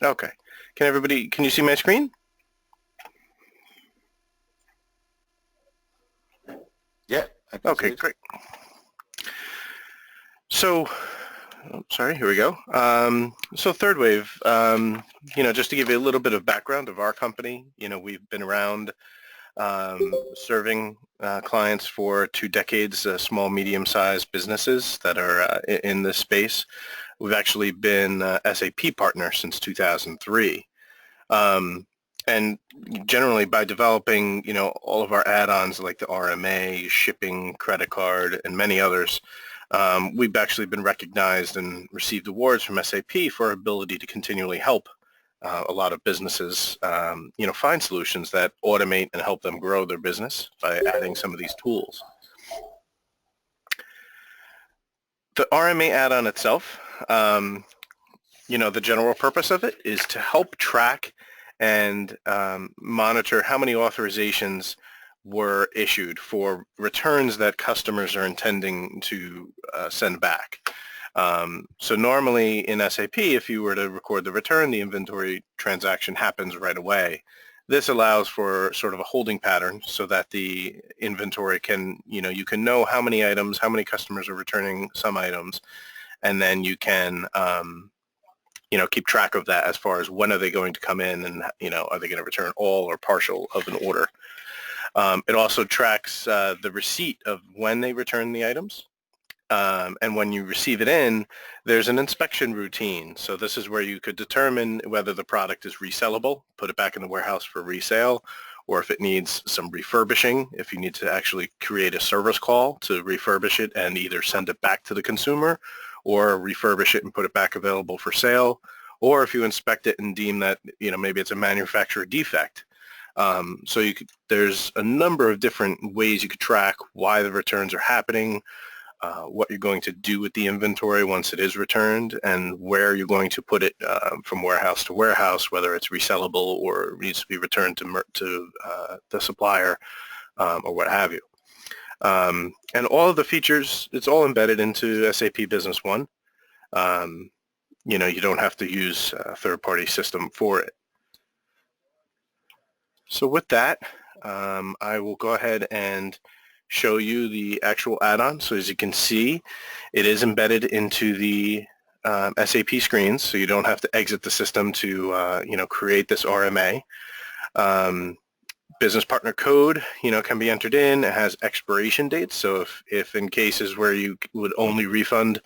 Okay. Can you see my screen? Yeah, I can see Okay, it. great. So, sorry, here we go. So third wave, just to give you a little bit of background of our company, we've been around serving clients for 2 decades, small, medium-sized businesses that are in this space. We've actually been SAP partner since 2003. Um, and generally by developing, all of our add-ons like the RMA, shipping, credit card, and many others, we've actually been recognized and received awards from SAP for our ability to continually help a lot of businesses, find solutions that automate and help them grow their business by adding some of these tools. The RMA add-on itself, the general purpose of it is to help track and monitor how many authorizations were issued for returns that customers are intending to send back. So normally in SAP, if you were to record the return, the inventory transaction happens right away. This allows for sort of a holding pattern so that the inventory can, you can know how many items, how many customers are returning some items, and then you can keep track of that as far as when are they going to come in and, are they going to return all or partial of an order. It also tracks the receipt of when they return the items. And when you receive it in, there's an inspection routine. So this is where you could determine whether the product is resellable, put it back in the warehouse for resale, or if it needs some refurbishing, if you need to actually create a service call to refurbish it and either send it back to the consumer or refurbish it and put it back available for sale, or if you inspect it and deem that, maybe it's a manufacturer defect. So there's a number of different ways you could track why the returns are happening, what you're going to do with the inventory once it is returned, and where you're going to put it from warehouse to warehouse, whether it's resellable or needs to be returned to the supplier or what have you. And all of the features, it's all embedded into SAP Business One. You don't have to use a third-party system for it. So with that, I will go ahead and show you the actual add-on. So as you can see, it is embedded into the SAP screens, so you don't have to exit the system to create this RMA. Business partner code, can be entered in. It has expiration dates. So if in cases where you would only refund,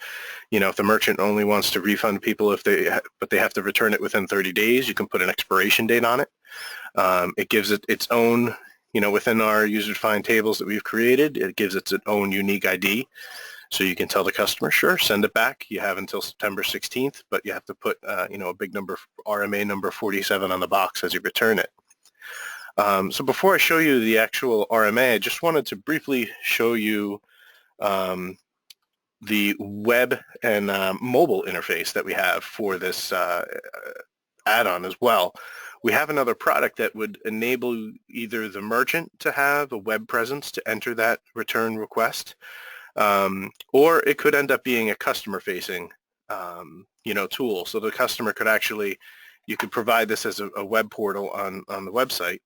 if the merchant only wants to refund people but they have to return it within 30 days, you can put an expiration date on it. It gives it its own, within our user-defined tables that we've created, it gives it its own unique ID. So you can tell the customer, sure, send it back. You have until September 16th, but you have to put, a big number, RMA number 47 on the box as you return it. So before I show you the actual RMA, I just wanted to briefly show you the web and mobile interface that we have for this add-on as well. We have another product that would enable either the merchant to have a web presence to enter that return request, or it could end up being a customer-facing, tool. So the customer could actually, you could provide this as a web portal on the website.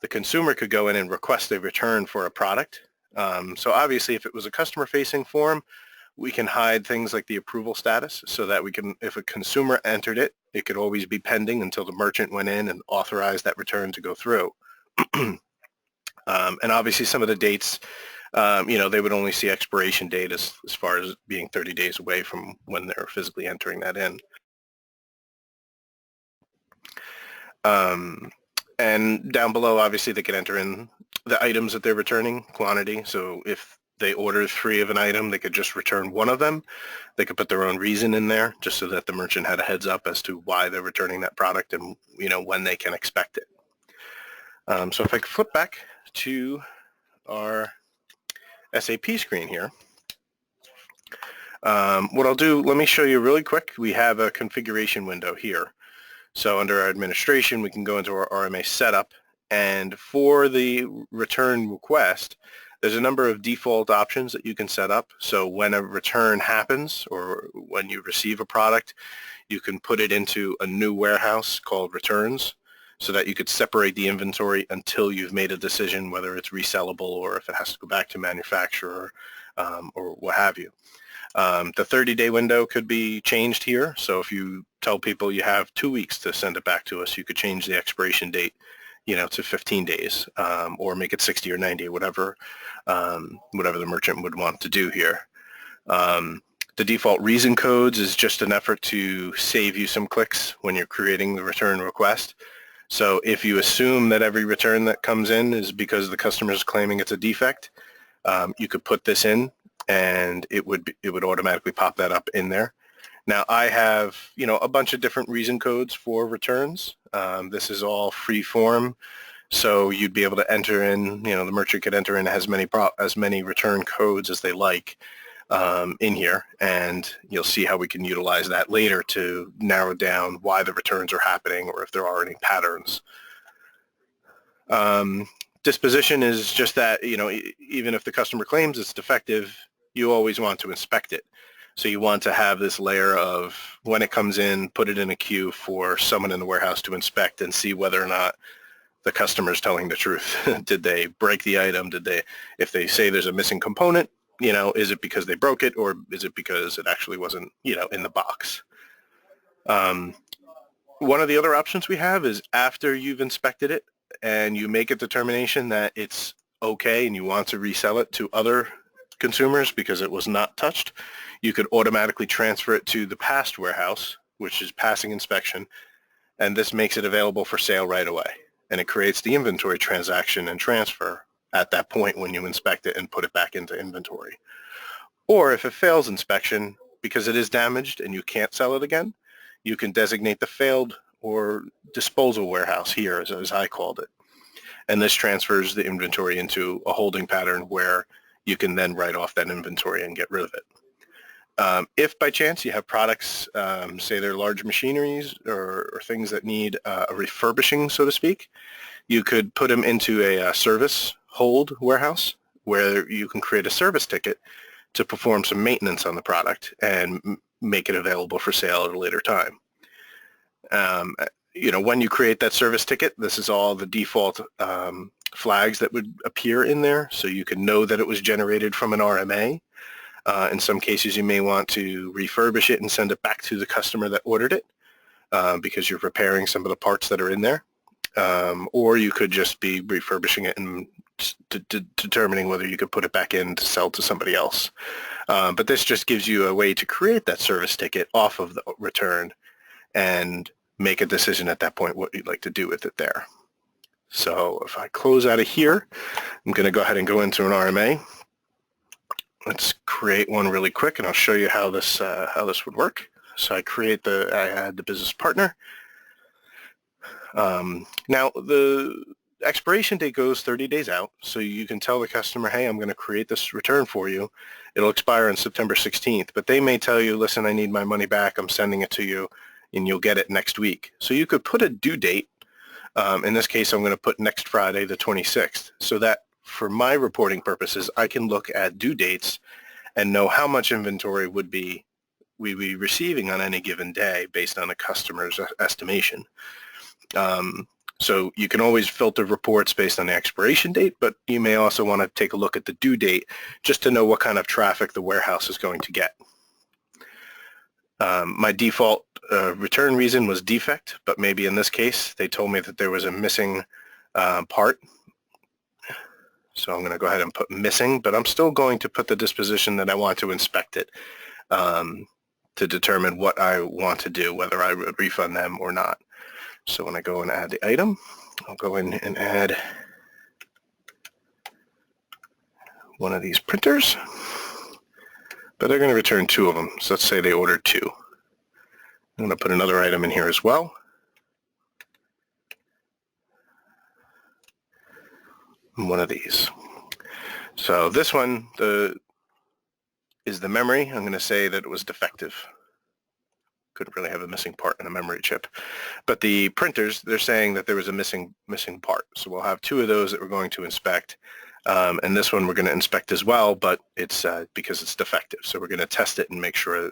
The consumer could go in and request a return for a product. So obviously, if it was a customer-facing form, we can hide things like the approval status so that we can, if a consumer entered it, it could always be pending until the merchant went in and authorized that return to go through. And obviously some of the dates, they would only see expiration date as far as being 30 days away from when they're physically entering that in. And down below, obviously, they can enter in the items that they're returning, quantity. So if they order 3 of an item, they could just return 1 of them. They could put their own reason in there just so that the merchant had a heads up as to why they're returning that product and, when they can expect it. So if I could flip back to our SAP screen here, what I'll do, let me show you really quick. We have a configuration window here. So under our administration, we can go into our RMA setup, and for the return request, There's a number of default options that you can set up. So when a return happens or when you receive a product, you can put it into a new warehouse called returns so that you could separate the inventory until you've made a decision whether it's resellable or if it has to go back to manufacturer or what have you. The 30-day window could be changed here. So if you tell people you have 2 weeks to send it back to us, you could change the expiration date, to 15 days or make it 60 or 90, whatever the merchant would want to do here. The default reason codes is just an effort to save you some clicks when you're creating the return request. So if you assume that every return that comes in is because the customer is claiming it's a defect, you could put this in and it would automatically pop that up in there. Now I have, a bunch of different reason codes for returns. This is all free form. So you'd be able to enter in, the merchant could enter in as many return codes as they like in here, and you'll see how we can utilize that later to narrow down why the returns are happening or if there are any patterns. Disposition is just that, even if the customer claims it's defective, you always want to inspect it. So you want to have this layer of when it comes in, put it in a queue for someone in the warehouse to inspect and see whether or not the customer is telling the truth. Did they break the item? If they say there's a missing component, is it because they broke it or is it because it actually wasn't, in the box? One of the other options we have is after you've inspected it and you make a determination that it's okay and you want to resell it to other consumers because it was not touched, you could automatically transfer it to the past warehouse, which is passing inspection, and this makes it available for sale right away. And it creates the inventory transaction and transfer at that point when you inspect it and put it back into inventory. Or if it fails inspection because it is damaged and you can't sell it again, you can designate the failed or disposal warehouse here, as I called it. And this transfers the inventory into a holding pattern where you can then write off that inventory and get rid of it. If by chance you have products, say they're large machineries or things that need a refurbishing, so to speak, you could put them into a service hold warehouse where you can create a service ticket to perform some maintenance on the product and make it available for sale at a later time. When you create that service ticket, this is all the default flags that would appear in there, so you can know that it was generated from an RMA. In some cases, you may want to refurbish it and send it back to the customer that ordered it because you're repairing some of the parts that are in there. Or you could just be refurbishing it and determining whether you could put it back in to sell to somebody else. But this just gives you a way to create that service ticket off of the return and make a decision at that point what you'd like to do with it there. So if I close out of here, I'm going to go ahead and go into an RMA. Let's create one really quick, and I'll show you how this would work. So I add the business partner. Now the expiration date goes 30 days out, so you can tell the customer, hey, I'm going to create this return for you. It'll expire on September 16th, but they may tell you, listen, I need my money back. I'm sending it to you, and you'll get it next week. So you could put a due date. In this case, I'm going to put next Friday, the 26th, so that for my reporting purposes, I can look at due dates and know how much inventory we'd be receiving on any given day based on a customer's estimation. So you can always filter reports based on the expiration date, but you may also want to take a look at the due date just to know what kind of traffic the warehouse is going to get. My default return reason was defect, but maybe in this case they told me that there was a missing part. So I'm going to go ahead and put missing, but I'm still going to put the disposition that I want to inspect it to determine what I want to do, whether I would refund them or not. So when I go and add the item, I'll go in and add one of these printers, but they're going to return 2 of them. So let's say they ordered 2. I'm going to put another item in here as well. One of these. So this one is the memory. I'm going to say that it was defective. Couldn't really have a missing part in a memory chip. But the printers, they're saying that there was a missing part. So we'll have 2 of those that we're going to inspect. And this one we're going to inspect as well, but it's because it's defective. So we're going to test it and make sure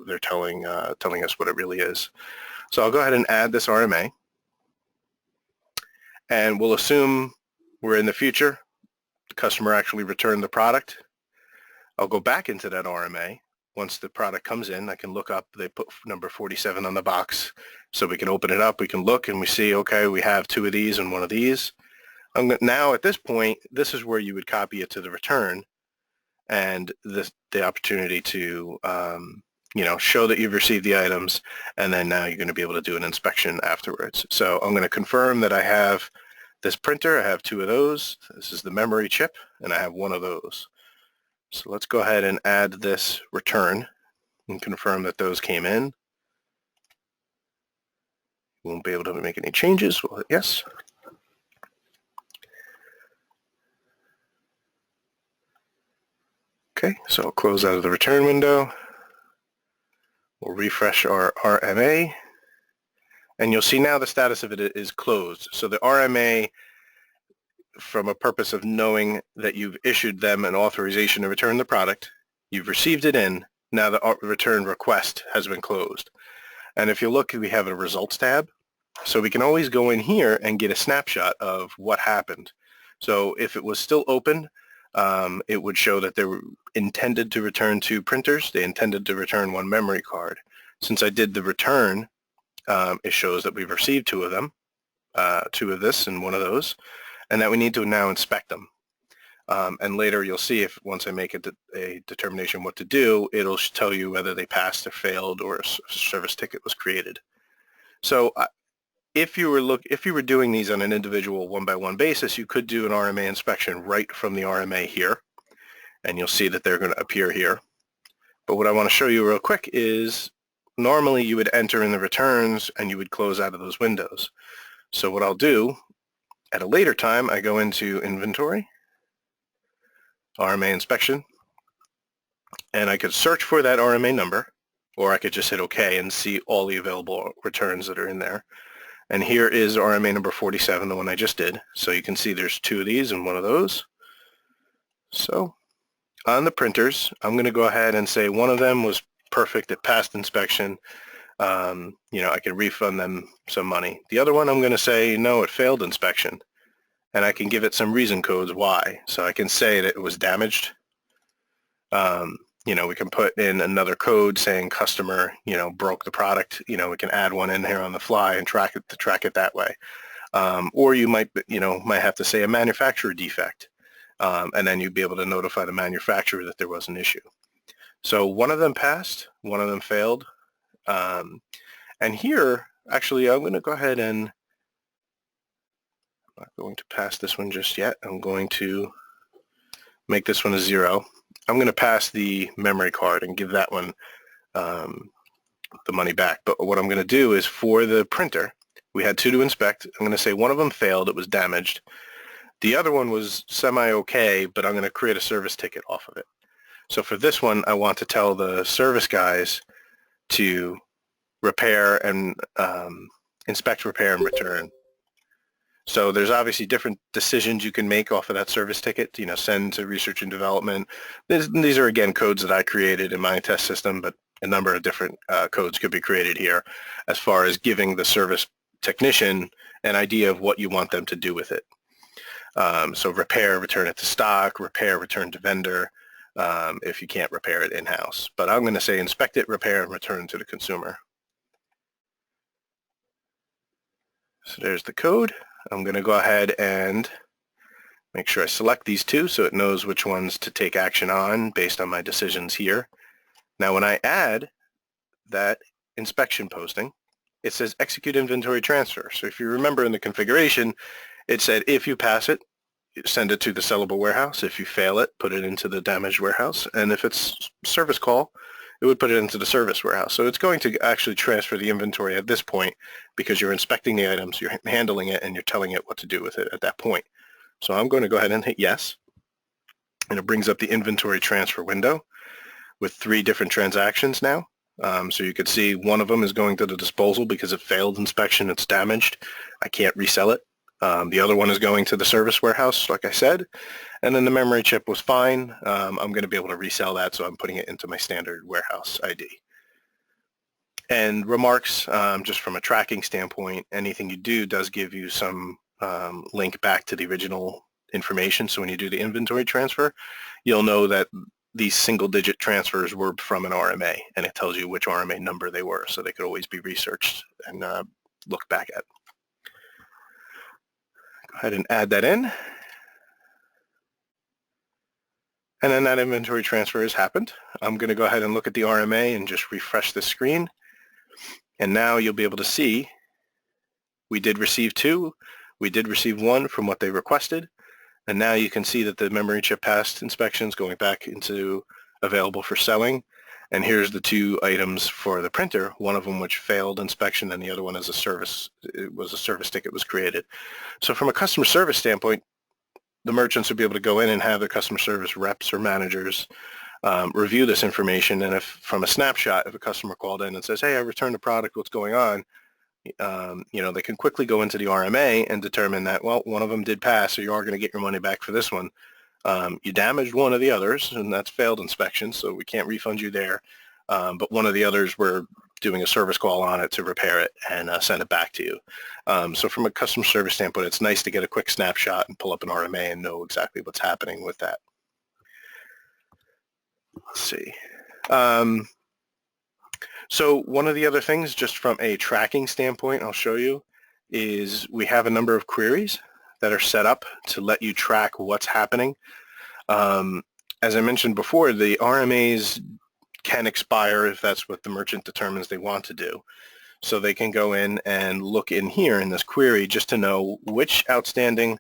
they're telling us what it really is. So I'll go ahead and add this RMA, and we'll assume we're in the future. The customer actually returned the product. I'll go back into that RMA. Once the product comes in, I can look up. They put number 47 on the box, so we can open it up. We can look and we see, okay, we have 2 of these and 1 of these. Now at this point, this is where you would copy it to the return, and the opportunity to show that you've received the items, and then now you're going to be able to do an inspection afterwards. So I'm going to confirm that I have this printer. I have 2 of those. This is the memory chip, and I have 1 of those. So let's go ahead and add this return and confirm that those came in. We won't be able to make any changes. We'll hit yes. Okay, so I'll close out of the return window. We'll refresh our RMA, and you'll see now the status of it is closed. So the RMA, from a purpose of knowing that you've issued them an authorization to return the product, you've received it in, now the return request has been closed. And if you look, we have a results tab. So we can always go in here and get a snapshot of what happened. So if it was still open, it would show that they were intended to return 2 printers. They intended to return 1 memory card. Since I did the return, it shows that we've received 2 of them, 2 of this and 1 of those, and that we need to now inspect them. And later you'll see, if once I make a determination what to do, it'll tell you whether they passed or failed or a service ticket was created. So if you were doing these on an individual one-by-one basis, you could do an RMA inspection right from the RMA here, and you'll see that they're going to appear here. But what I want to show you real quick is normally you would enter in the returns and you would close out of those windows. So what I'll do at a later time, I go into Inventory, RMA Inspection, and I could search for that RMA number, or I could just hit OK and see all the available returns that are in there. And here is RMA number 47, the one I just did. So you can see there's 2 of these and 1 of those. So on the printers, I'm going to go ahead and say one of them was perfect. It passed inspection. I can refund them some money. The other one, I'm going to say, no, it failed inspection. And I can give it some reason codes why. So I can say that it was damaged. We can put in another code saying customer, broke the product. We can add one in here on the fly and track it that way. Or you might have to say a manufacturer defect. And then you'd be able to notify the manufacturer that there was an issue. So one of them passed, one of them failed. And here, actually, I'm going to go ahead and I'm not going to pass this one just yet. I'm going to make this one a 0. I'm going to pass the memory card and give that one the money back. But what I'm going to do is, for the printer, we had 2 to inspect. I'm going to say one of them failed. It was damaged. The other one was semi-okay, but I'm going to create a service ticket off of it. So for this one, I want to tell the service guys to repair and inspect, repair, and return. So there's obviously different decisions you can make off of that service ticket, send to research and development. These are, again, codes that I created in my test system, but a number of different codes could be created here as far as giving the service technician an idea of what you want them to do with it. So repair, return it to stock, repair, return to vendor, if you can't repair it in-house. But I'm going to say inspect it, repair, and return to the consumer. So there's the code. I'm going to go ahead and make sure I select these 2 so it knows which ones to take action on based on my decisions here. Now when I add that inspection posting, it says execute inventory transfer. So if you remember in the configuration, it said if you pass it, send it to the sellable warehouse. If you fail it, put it into the damaged warehouse. And if it's service call, it would put it into the service warehouse. So it's going to actually transfer the inventory at this point because you're inspecting the items, you're handling it, and you're telling it what to do with it at that point. So I'm going to go ahead and hit yes. And it brings up the inventory transfer window with 3 different transactions now. So you could see one of them is going to the disposal because it failed inspection, it's damaged. I can't resell it. The other one is going to the service warehouse, like I said, and then the memory chip was fine. I'm going to be able to resell that, so I'm putting it into my standard warehouse ID. And remarks, just from a tracking standpoint, anything you do does give you some link back to the original information. So when you do the inventory transfer, you'll know that these single-digit transfers were from an RMA, and it tells you which RMA number they were, so they could always be researched and looked back at. Go ahead and add that in. And then that inventory transfer has happened. I'm going to go ahead and look at the RMA and just refresh the screen. And now you'll be able to see we did receive 2. We did receive 1 from what they requested. And now you can see that the memory chip passed inspections going back into available for selling. And here's the 2 items for the printer, one of them which failed inspection and the other one as a service. It was a service ticket was created. So from a customer service standpoint, the merchants would be able to go in and have their customer service reps or managers review this information. And if from a snapshot, if a customer called in and says, hey, I returned the product, what's going on? They can quickly go into the RMA and determine that, well, one of them did pass, so you are going to get your money back for this one. You damaged one of the others, and that's failed inspection, so we can't refund you there. But one of the others, we're doing a service call on it to repair it and send it back to you. So from a customer service standpoint, it's nice to get a quick snapshot and pull up an RMA and know exactly what's happening with that. Let's see. So one of the other things, just from a tracking standpoint, I'll show you, is we have a number of queries that are set up to let you track what's happening. As I mentioned before, the RMAs can expire if that's what the merchant determines they want to do. So they can go in and look in here in this query just to know which outstanding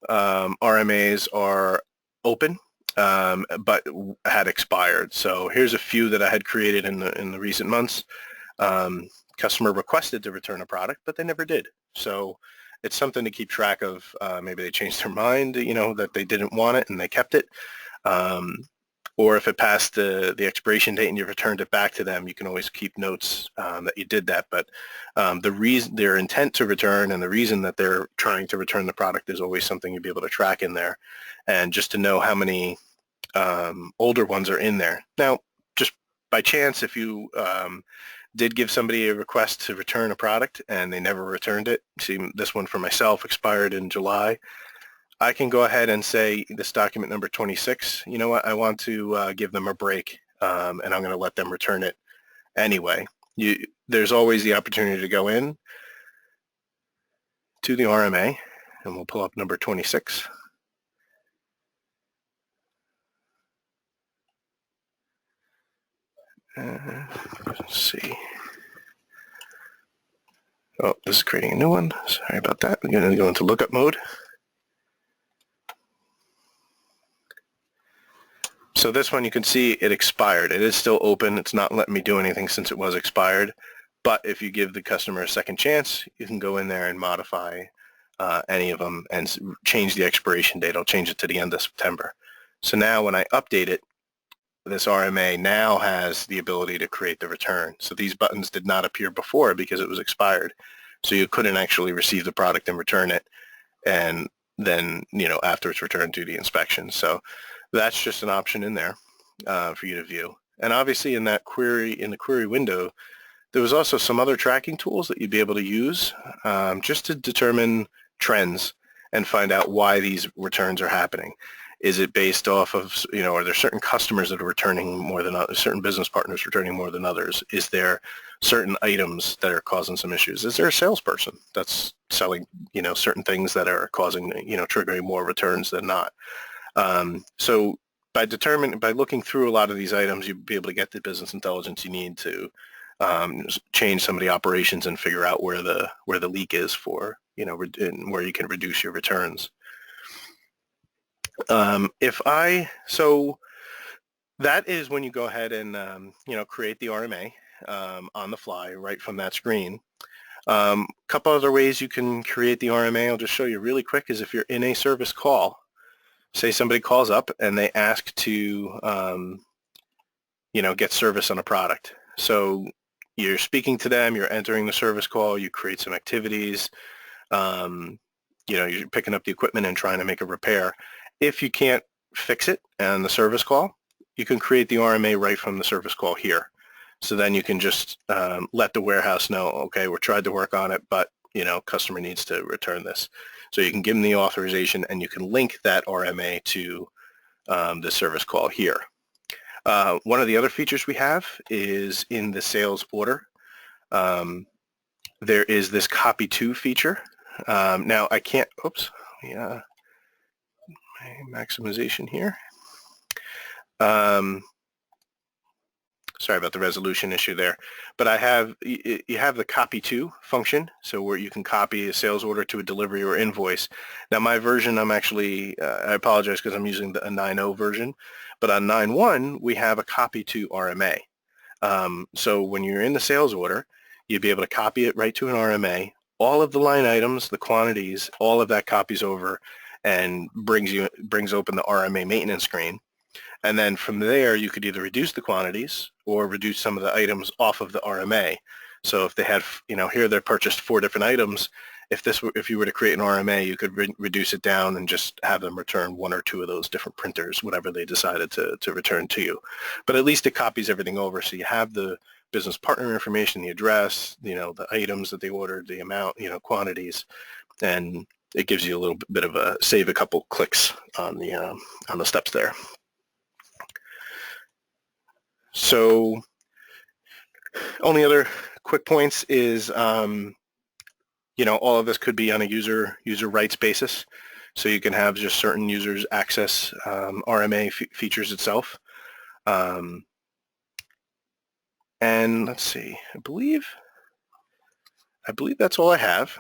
RMAs are open but had expired. So here's a few that I had created in the recent months. Customer requested to return a product, but they never did. So it's something to keep track of. Maybe they changed their mind, that they didn't want it and they kept it. Or if it passed the expiration date and you returned it back to them, you can always keep notes that you did that. But their intent to return and the reason that they're trying to return the product is always something you'll be able to track in there. And just to know how many older ones are in there. Now, just by chance, if you did give somebody a request to return a product and they never returned it, see this one for myself expired in July, I can go ahead and say this document number 26, you know what, I want to give them a break and I'm going to let them return it anyway. There's always the opportunity to go in to the RMA and we'll pull up number 26. Let's see. Oh, this is creating a new one. Sorry about that. I'm going to go into lookup mode. So this one you can see it expired. It is still open. It's not letting me do anything since it was expired. But if you give the customer a second chance, you can go in there and modify any of them and change the expiration date. I'll change it to the end of September. So now when I update it, this RMA now has the ability to create the return. So these buttons did not appear before because it was expired. So you couldn't actually receive the product and return it. And then, after it's returned, do the inspection. So that's just an option in there for you to view. And obviously in that query, in the query window, there was also some other tracking tools that you'd be able to use just to determine trends and find out why these returns are happening. Is it based off of, are there certain customers that are returning more than others, certain business partners returning more than others? Is there certain items that are causing some issues? Is there a salesperson that's selling, certain things that are causing, triggering more returns than not? So by looking through a lot of these items, you'll be able to get the business intelligence you need to change some of the operations and figure out where the leak is for, and where you can reduce your returns. So that is when you go ahead and, create the RMA on the fly right from that screen. Couple other ways you can create the RMA, I'll just show you really quick, is if you're in a service call, say somebody calls up and they ask to, get service on a product. So you're speaking to them, you're entering the service call, you create some activities, you're picking up the equipment and trying to make a repair. If you can't fix it on the service call, you can create the RMA right from the service call here. So then you can just let the warehouse know, okay, we tried to work on it, but customer needs to return this. So you can give them the authorization, and you can link that RMA to the service call here. One of the other features we have is in the sales order. There is this copy to feature. Now I can't, oops, yeah, my maximization here. Sorry about the resolution issue there, but you have the copy to function, so where you can copy a sales order to a delivery or invoice. Now my version, I'm actually, I apologize because I'm using a 9.0 version, but on 9.1 we have a copy to RMA. So when you're in the sales order, you'd be able to copy it right to an RMA. All of the line items, the quantities, all of that copies over and brings open the RMA maintenance screen. And then from there, you could either reduce the quantities or reduce some of the items off of the RMA. So if they had, here they purchased 4 different items, if you were to create an RMA, you could reduce it down and just have them return 1 or 2 of those different printers, whatever they decided to return to you. But at least it copies everything over, so you have the business partner information, the address, the items that they ordered, the amount, quantities, and it gives you a little bit of save a couple clicks on the steps there. So only other quick points is, all of this could be on a user rights basis. So you can have just certain users access RMA features itself. And let's see, I believe that's all I have.